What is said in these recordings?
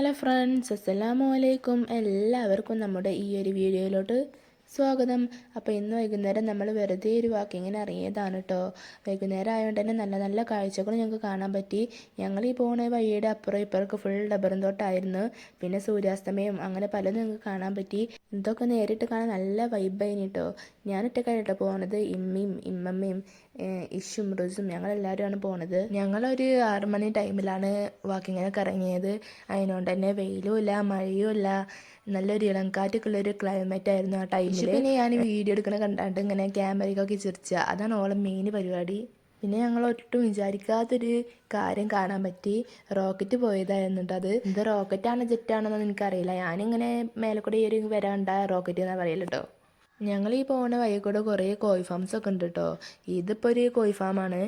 Hello friends, അസ്സലാമു അലൈക്കും. എല്ലാവർക്കും നമ്മുടെ ഈ ഒരു വീഡിയോയിലോട്ട് സ്വാഗതം. അപ്പോൾ ഇന്ന് വൈകുന്നേരം നമ്മൾ വെറുതെ ഒരു വാക്കിങ്ങിന് ഇറങ്ങിയതാണ് കേട്ടോ. വൈകുന്നേരം ആയതുകൊണ്ട് തന്നെ നല്ല നല്ല കാഴ്ചകൾ ഞങ്ങൾക്ക് കാണാൻ പറ്റി. ഞങ്ങൾ ഈ പോകുന്ന വഴിയുടെ അപ്പുറം ഇപ്പുറമൊക്കെ ഫുൾ ഡബറും തോട്ടമായിരുന്നു. പിന്നെ സൂര്യാസ്തമയം അങ്ങനെ പലതും ഞങ്ങൾക്ക് കാണാൻ പറ്റി. ഇതൊക്കെ നേരിട്ട് കാണാൻ നല്ല വൈബായിന് കേട്ടോ. ഞാനൊറ്റക്കായിട്ടോ പോകുന്നത്. ഇമ്മയും ഇമ്മമ്മയും ഇഷും റുസും ഞങ്ങളെല്ലാവരുമാണ് പോണത്. ഞങ്ങളൊരു 6 മണി ടൈമിലാണ് വാക്കിങ്ങിനൊക്കെ ഇറങ്ങിയത്. അതിനോണ്ട് തന്നെ വെയിലും ഇല്ല മഴയും ഇല്ല, നല്ലൊരു ഇളംകാറ്റൊക്കെ ഉള്ളൊരു ക്ലൈമറ്റ് ആയിരുന്നു ആ ടൈമിൽ. പിന്നെ ഞാൻ വീഡിയോ എടുക്കണ കണ്ടാണ്ട് ഇങ്ങനെ ക്യാമറയൊക്കെ ചിരിച്ച, അതാണ് ഓളെ മെയിൻ പരിപാടി. പിന്നെ ഞങ്ങൾ ഒട്ടും വിചാരിക്കാത്തൊരു കാര്യം കാണാൻ പറ്റി. റോക്കറ്റ് പോയതായിരുന്നു കേട്ടോ. അത് ഇത് റോക്കറ്റാണോ ജെറ്റാണെന്നൊന്നും എനിക്കറിയില്ല. ഞാനിങ്ങനെ മേലെ കൂടെ ഒരു വരാണ്ട റോക്കറ്റ് എന്നാണ് പറയല് കേട്ടോ. ഞങ്ങൾ ഈ പോകുന്ന വഴി കൂടെ കുറേ കോഴി ഫാംസ് ഒക്കെ ഉണ്ട് കേട്ടോ. ഇതിപ്പോൾ ഒരു കോഴി ഫാമാണ്.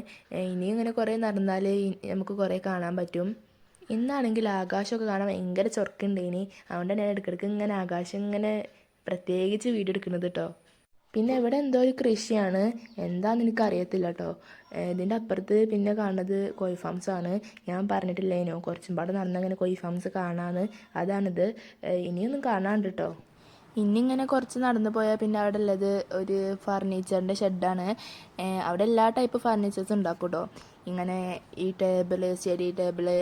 ഇനി ഇങ്ങനെ കുറേ നടന്നാൽ നമുക്ക് കുറേ കാണാൻ പറ്റും. ഇന്നാണെങ്കിൽ ആകാശമൊക്കെ കാണാൻ ഭയങ്കര ചൊറുക്കുണ്ടേനി. അതുകൊണ്ട് തന്നെ ഇടയ്ക്കിടയ്ക്ക് ഇങ്ങനെ ആകാശം ഇങ്ങനെ പ്രത്യേകിച്ച് വീഡിയോ എടുക്കുന്നത് കേട്ടോ. പിന്നെ ഇവിടെ എന്തോ ഒരു കൃഷിയാണ്, എന്താണെന്ന് എനിക്കറിയത്തില്ല കേട്ടോ. ഇതിൻ്റെ അപ്പുറത്ത് പിന്നെ കാണുന്നത് കോഴി ഫാംസ് ആണ്. ഞാൻ പറഞ്ഞിട്ടില്ലേനോ കുറച്ചും പാടെ നടന്നങ്ങനെ കോഴി ഫാംസ് കാണാമെന്ന്. അതാണിത്. ഇനിയൊന്നും കാണാണ്ട് കേട്ടോ. ഇന്നിങ്ങനെ കുറച്ച് നടന്നു പോയാൽ പിന്നെ അവിടെ ഉള്ളത് ഒരു ഫർണിച്ചറിൻ്റെ ഷെഡാണ്. അവിടെ എല്ലാ ടൈപ്പ് ഫർണിച്ചേഴ്സും ഉണ്ടാക്കും കേട്ടോ. ഇങ്ങനെ ഈ ടേബിള്, സ്റ്റഡി ടേബിള്,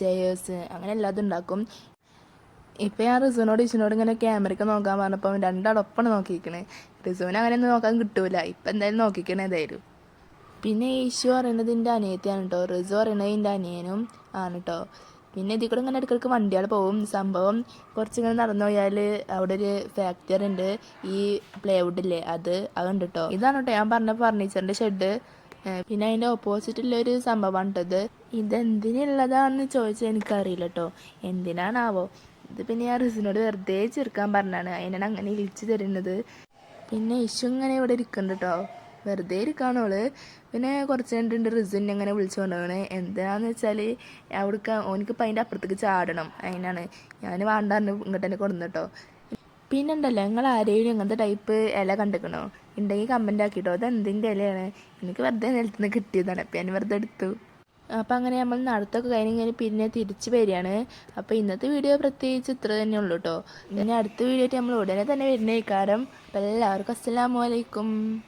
ചെയേഴ്സ്, അങ്ങനെ എല്ലാതും ഉണ്ടാക്കും. ഇപ്പം ഞാൻ റിസുവിനോട് ഇഷിനോട് ഇങ്ങനെ ക്യാമറയ്ക്ക് നോക്കാൻ പറഞ്ഞപ്പോൾ രണ്ടാളൊപ്പമാണ് നോക്കിയിരിക്കണേ. റിസുവിന് അങ്ങനെയൊന്നും നോക്കാൻ കിട്ടൂല. ഇപ്പം എന്തായാലും നോക്കിക്കണേ ഏതായാലും. പിന്നെ ഇഷു പറയുന്നത് എൻ്റെ അനിയത്തിയാണ് കേട്ടോ. റിസു പറയുന്നത് എൻ്റെ അനിയനും ആണ് കേട്ടോ. പിന്നെ ഇതിൽ കൂടെ ഇങ്ങനെ ഇടയ്ക്കിടയ്ക്ക് വണ്ടികൾ പോകും. സംഭവം കുറച്ചിങ്ങനെ നടന്നു പോയാൽ അവിടെ ഒരു ഫാക്ടറി ഉണ്ട്. ഈ പ്ലൈവുഡില്ലേ അതുണ്ട് കേട്ടോ. ഇതാണ് കേട്ടോ ഞാൻ പറഞ്ഞ ഫർണിച്ചറിൻ്റെ ഷെഡ്. പിന്നെ അതിൻ്റെ ഓപ്പോസിറ്റുള്ളൊരു സംഭവമാണ് കേട്ടത്. ഇതെന്തിനുള്ളതാണെന്ന് ചോദിച്ചാൽ എനിക്കറിയില്ല കേട്ടോ. എന്തിനാണാവോ. ഇത് പിന്നെ ഞാൻ റിസിനോട് വെറുതെ ചെറുക്കാൻ പറഞ്ഞാണ്. അതിനാണ് അങ്ങനെ വിളിച്ചു തരുന്നത്. പിന്നെ ഇഷു ഇങ്ങനെ ഇവിടെ ഇരിക്കുന്നുണ്ട് കേട്ടോ. വെറുതെ ഇരിക്കുകയാണോള്. പിന്നെ കുറച്ച് കണ്ടിട്ടുണ്ട് റിസുവിനെ അങ്ങനെ വിളിച്ചു കൊണ്ടുപോകണേ. എന്താണെന്ന് വെച്ചാൽ അവിടേക്ക് ഓനിക്കിപ്പോൾ അതിൻ്റെ അപ്പുറത്തേക്ക് ചാടണം. അതിനാണ് ഞാൻ വേണ്ടാന്ന് ഇങ്ങോട്ട് തന്നെ കൊണ്ടുവന്നു കേട്ടോ. പിന്നെ ഉണ്ടല്ലോ, നിങ്ങൾ ആരെയും ഇങ്ങനത്തെ ടൈപ്പ് ഇല കണ്ടിക്കണോ? ഉണ്ടെങ്കിൽ കമൻ്റ് ആക്കിട്ടോ. അത് എന്തിൻ്റെ ഇലയാണ്? എനിക്ക് വെറുതെ നിലത്തുനിന്ന് കിട്ടിയതാണ്. അപ്പം ഞാൻ വെറുതെ എടുത്തു. അപ്പം അങ്ങനെ നമ്മൾ നടത്തൊക്കെ കഴിഞ്ഞ് പിന്നെ തിരിച്ച് വരികയാണ്. അപ്പോൾ ഇന്നത്തെ വീഡിയോ പ്രത്യേകിച്ച് ഇത്ര തന്നെ ഉള്ളൂ കേട്ടോ. ഇനി അടുത്ത വീഡിയോ ആയിട്ട് നമ്മൾ ഉടനെ തന്നെ വരുന്ന കാരണം. അപ്പോൾ എല്ലാവർക്കും അസ്സലാമു അലൈക്കും.